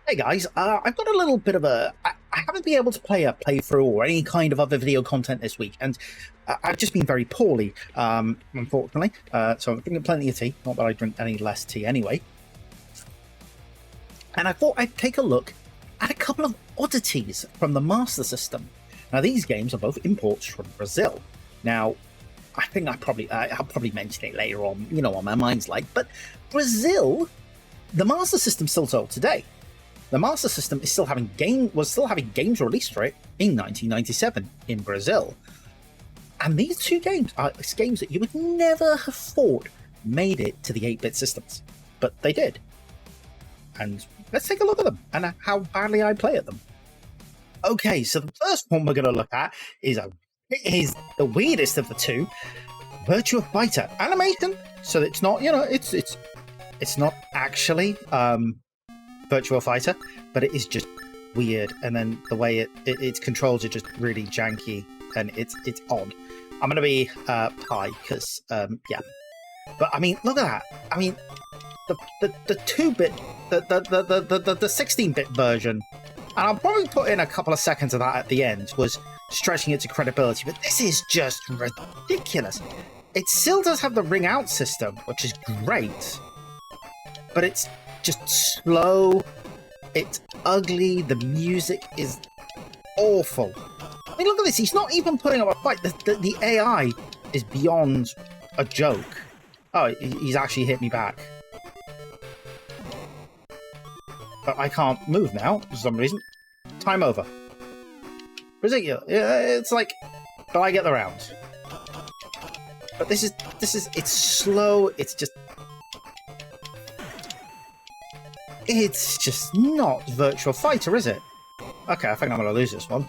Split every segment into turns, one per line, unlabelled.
Hey guys, I've got a little bit of I haven't been able to play a playthrough or any kind of other video content this week, and I've just been very poorly, unfortunately. So I'm drinking plenty of tea, not that I drink any less tea anyway. And I thought I'd take a look at a couple of oddities from the Master System. Now, these games are both imports from Brazil. Now, I think I'll probably mention it later on, you know what my mind's like, but Brazil, the Master System still sold today. The Master System was still having games released for it in 1997 in Brazil. And these two games are games that you would never have thought made it to the 8-bit systems. But they did. And let's take a look at them and how badly I play at them. Okay, so the first one we're going to look at is the weirdest of the two, Virtua Fighter. Animation, so it's not, it's not actually Virtua Fighter, but it is just weird, and then the way its controls are just really janky, and it's odd. I'm gonna be Pi because yeah, but I mean, look at that. I mean, the 2-bit, the 16-bit version, and I'll probably put in a couple of seconds of that at the end, was stretching it to credibility, but this is just ridiculous. It still does have the ring out system, which is great, but it's just slow, it's ugly, the music is awful. I mean, look at this, he's not even putting up a fight. The AI is beyond a joke. Oh, he's actually hit me back. But I can't move now, for some reason. Time over. Ridiculous. It's like, but I get the round. But this is, it's slow, it's not Virtua Fighter, is it? Okay, I think I'm going to lose this one.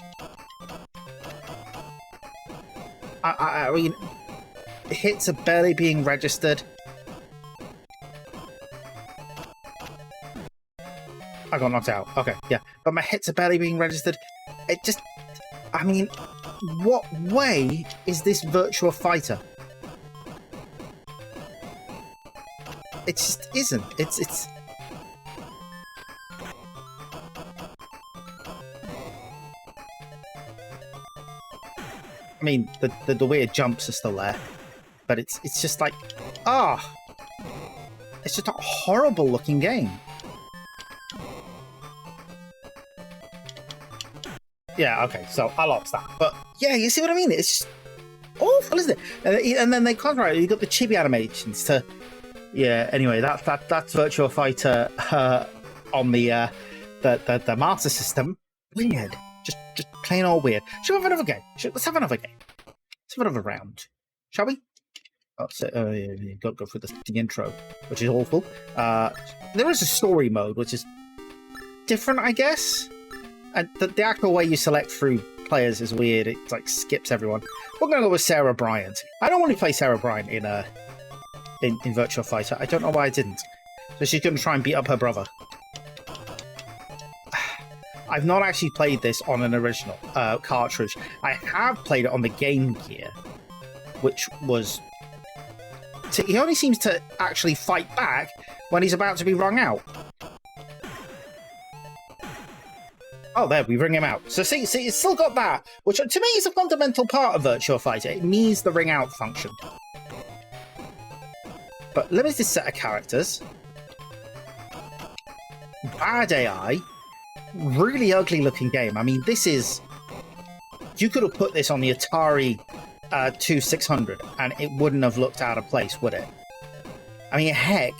I mean, hits are barely being registered. I got knocked out. Okay, yeah. But my hits are barely being registered. It just... I mean, what way is this Virtua Fighter? It just isn't. It's... I mean, the weird jumps are still there, but it's just like, it's just a horrible looking game. Yeah, okay, so I lost that, but yeah, you see what I mean? It's just awful, isn't it? And then they conquer it. You got the chibi animations to, yeah. Anyway, that's Virtua Fighter on the Master System. Weird. Just plain old weird. Shall we have another game? Let's have another game. Let's have another round. Shall we? Oh, so, you've got to go through the intro, which is awful. There is a story mode, which is different, I guess. And the actual way you select through players is weird. It like skips everyone. We're going to go with Sarah Bryant. I don't want to play Sarah Bryant in Virtua Fighter. I don't know why I didn't. So she's going to try and beat up her brother. I've not actually played this on an original cartridge. I have played it on the Game Gear, which was... He only seems to actually fight back when he's about to be wrung out. Oh, there, we ring him out. So see, it's still got that, which to me is a fundamental part of Virtua Fighter. It needs the ring out function. But limited set of characters. Bad AI. Really ugly looking game. I mean, this is... You could have put this on the Atari 2600 and it wouldn't have looked out of place, would it? I mean, heck,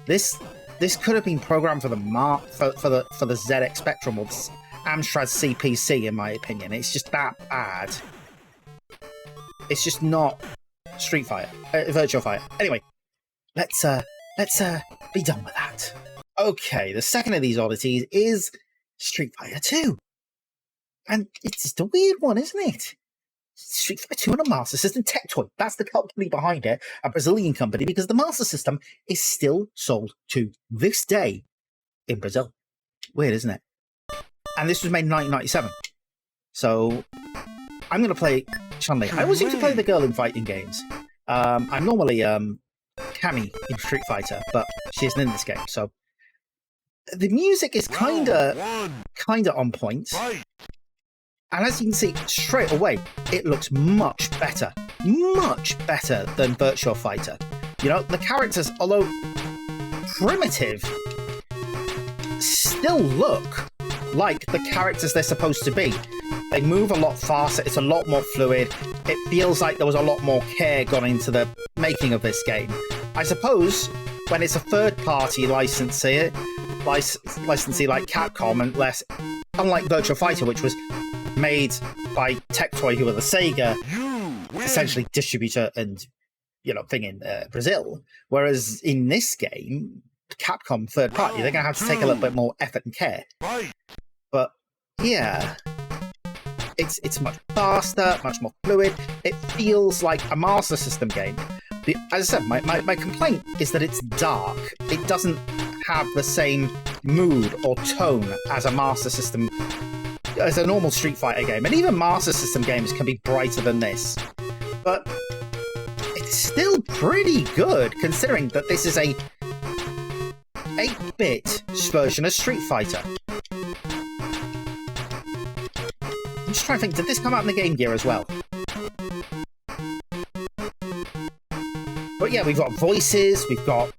this could have been programmed for the for the ZX Spectrum or the Amstrad CPC, in my opinion. It's just that bad. It's just not Street Fighter, Virtua Fighter. Anyway, let's be done with that. Okay, the second of these oddities is Street Fighter 2. And it's just a weird one, isn't it? Street Fighter 2 on a Master System Tectoy. That's the company behind it, a Brazilian company, because the Master System is still sold to this day in Brazil. Weird, isn't it? And this was made in 1997. So, I'm going to play Chun-Li. I always seem to play the girl in fighting games. I'm normally Cammy in Street Fighter, but she isn't in this game, so the music is kind of on point. And as you can see, straight away, it looks much better than Virtua Fighter. You know, the characters, although primitive, still look like the characters they're supposed to be. They move a lot faster, it's a lot more fluid, it feels like there was a lot more care gone into the making of this game. I suppose when it's a third-party licensee like Capcom, and less, unlike Virtua Fighter, which was made by Tectoy, who are the Sega, essentially distributor and, you know, thing in Brazil. Whereas in this game, Capcom third party, they're going to have to take a little bit more effort and care. But yeah, it's much faster, much more fluid. It feels like a Master System game. As I said, my complaint is that it's dark. It doesn't have the same mood or tone as a Master System, as a normal Street Fighter game. And even Master System games can be brighter than this. But it's still pretty good, considering that this is a 8-bit version of Street Fighter. I'm just trying to think, did this come out in the Game Gear as well? But yeah, we've got voices, we've got...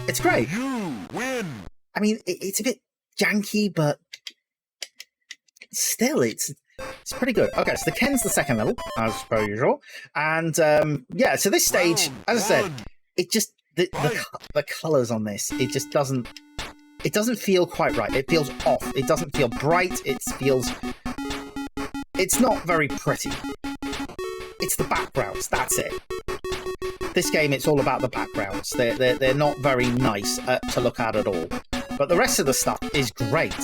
It's great. You win. I mean, it's a bit janky, but still, it's pretty good. Okay, so the Ken's the second level, as per usual. And yeah, so this stage, as I said, it just... The colours on this, it just doesn't... It doesn't feel quite right. It feels off. It doesn't feel bright. It feels... It's not very pretty. It's the backgrounds, that's it. This game, it's all about the backgrounds. They're not very nice to look at all. But the rest of the stuff is great.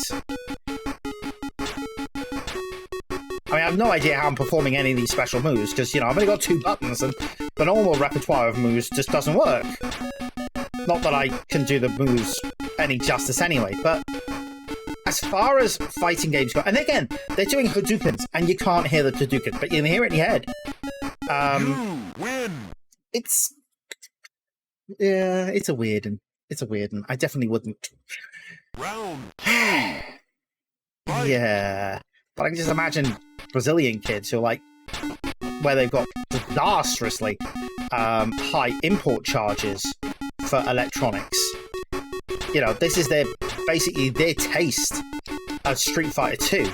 I mean, I have no idea how I'm performing any of these special moves, because, you know, I've only got 2 buttons, and the normal repertoire of moves just doesn't work. Not that I can do the moves any justice anyway, but as far as fighting games go, and again, they're doing Hadoukens, and you can't hear the Hadouken, but you can hear it in your head. You win. It's a weird one. I definitely wouldn't. Round 2. Yeah, but I can just imagine Brazilian kids who are like, where they've got disastrously high import charges for electronics. You know, this is basically their taste of Street Fighter 2.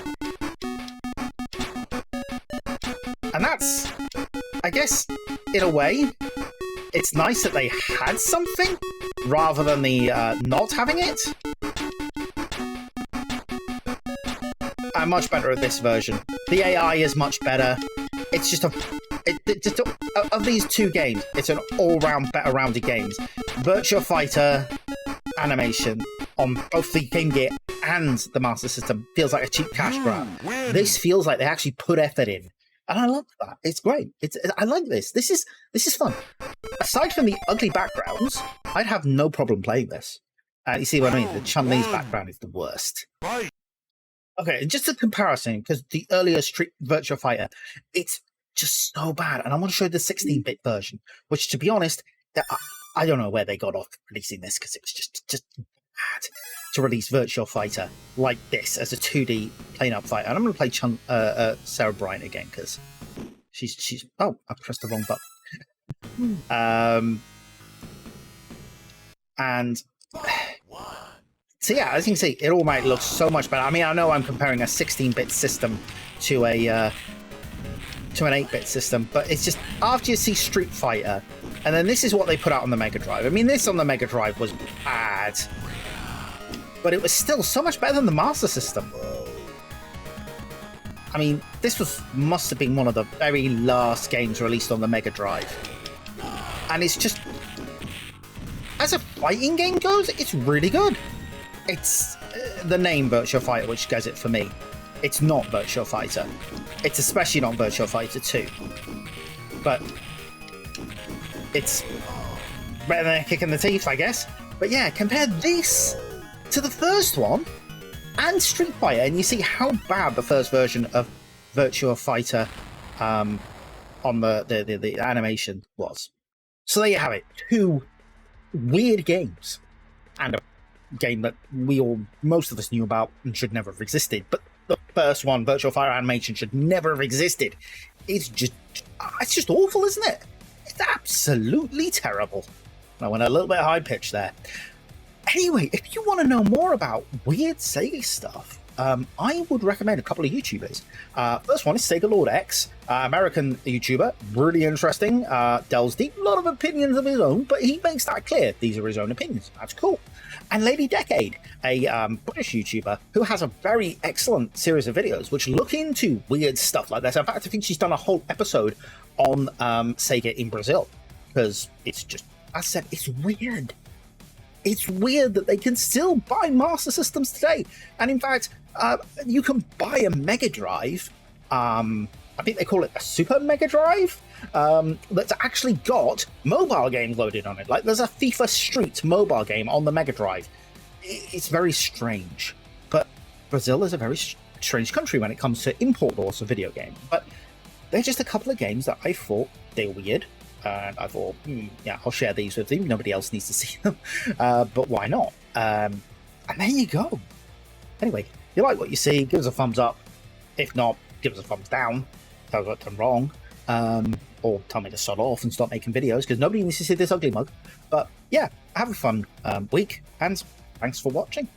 And that's, I guess, in a way, it's nice that they had something rather than the not having it. I'm much better at this version. The AI is much better. It's just of these 2 games, it's an all-round better rounded games. Virtua Fighter animation on both the Game Gear and the Master System feels like a cheap cash grab. This feels like they actually put effort in. And I love that. It's great. I like this. This is fun. Aside from the ugly backgrounds, I'd have no problem playing this. You see what I mean? The Chun-Li's background is the worst. Okay, and just a comparison, because the earlier Street Virtua Fighter, it's just so bad. And I want to show you the 16-bit version, which, to be honest, I don't know where they got off releasing this, because it was just bad to release Virtua Fighter like this as a 2D plain-up fighter. And I'm going to play Sarah Bryant again, because she's... Oh, I pressed the wrong button. And... So yeah, as you can see, it all might look so much better. I mean, I know I'm comparing a 16-bit system to an 8-bit system, but it's just, after you see Street Fighter, and then this is what they put out on the Mega Drive. I mean, this on the Mega Drive was bad, but it was still so much better than the Master System. I mean, this must have been one of the very last games released on the Mega Drive. And it's just, as a fighting game goes, it's really good. It's the name Virtua Fighter which does it for me. It's not Virtua Fighter. It's especially not Virtua Fighter 2. But it's better than a kick in the teeth, I guess. But yeah, compare this to the first one and Street Fighter, and you see how bad the first version of Virtua Fighter on the animation was. So there you have it. 2 weird games and a game that most of us knew about and should never have existed. But the first one, Virtual Fighter Animation, should never have existed. It's just awful, isn't it? It's absolutely terrible. I went a little bit high pitch there. Anyway, if you want to know more about weird Sega stuff, I would recommend a couple of YouTubers. First one is Sega Lord X, American YouTuber, really interesting, delves deep, a lot of opinions of his own, but he makes that clear. These are his own opinions. That's cool. And Lady Decade, a British YouTuber who has a very excellent series of videos which look into weird stuff like this. In fact, I think she's done a whole episode on Sega in Brazil, because it's just, as I said, it's weird. It's weird that they can still buy Master Systems today. And in fact, you can buy a Mega Drive, I think they call it a Super Mega Drive, that's actually got mobile games loaded on it. Like there's a FIFA Street mobile game on the Mega Drive. It's very strange. But Brazil is a very strange country when it comes to import laws of video games. But they're just a couple of games that I thought they were weird. And I thought, yeah, I'll share these with you. Nobody else needs to see them. But why not? And there you go. Anyway, if you like what you see, give us a thumbs up. If not, give us a thumbs down. Tell us what I'm wrong. Or tell me to sod off and stop making videos, because nobody needs to see this ugly mug. But yeah, have a fun week, and thanks for watching.